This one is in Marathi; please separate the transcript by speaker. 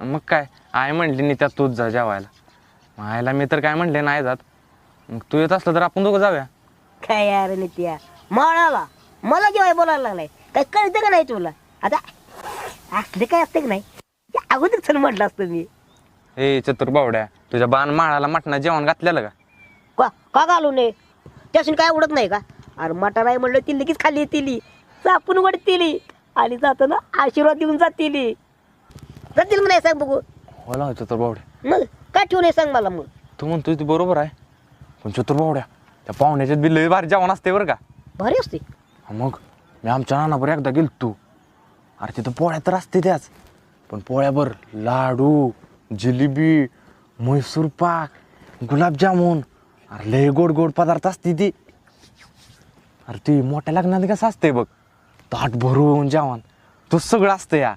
Speaker 1: मग काय आई म्हणली नाही त्यात तूच जा जेवायला. मग आईला मी तर काय म्हणले नाही जात. मग तू येत असलं तर आपण दोघं जाऊया.
Speaker 2: काय यार नित्या माळाला मला जेव्हा बोलायला लागलाय काय कळतं का नाही तुला? आता असले काय असते का नाही ते अगोदर चल म्हटलं असतं मी.
Speaker 1: ए चतुर बावड्या, तुझ्या बाण माळाला मटणा जेवण घातलेलं का?
Speaker 2: का का घालू नये त्यासून काय उडत नाही का? अरे मटा नाही म्हणलं ती लगेच खाली येतील चापून वडतील आणि जाताना आशीर्वाद देऊन जातील. जातील का नाही सांग बघू.
Speaker 1: होला चतुर बावड्या,
Speaker 2: मग काय ठेवू नये सांग मला. मग
Speaker 1: तू म्हणतोय ते बरोबर आहे, पण चतुर बावड्या त्या पाहुण्याच्यात बी लय भारी जेवण असते बरं का.
Speaker 2: भारी असते.
Speaker 1: मग मी आमच्या नानावर एकदा गेलतो. अरे तिथं पोळ्या तर असते त्याच, पण पोळ्यावर लाडू, जिलेबी, म्हैसूर पाक, गुलाबजामुन, अरे लय गोड गोड पदार्थ असते ती. अरे ती मोठ्या लग्नात कसं असते बघ, ताट भरून जेवण तो सगळं असतं या.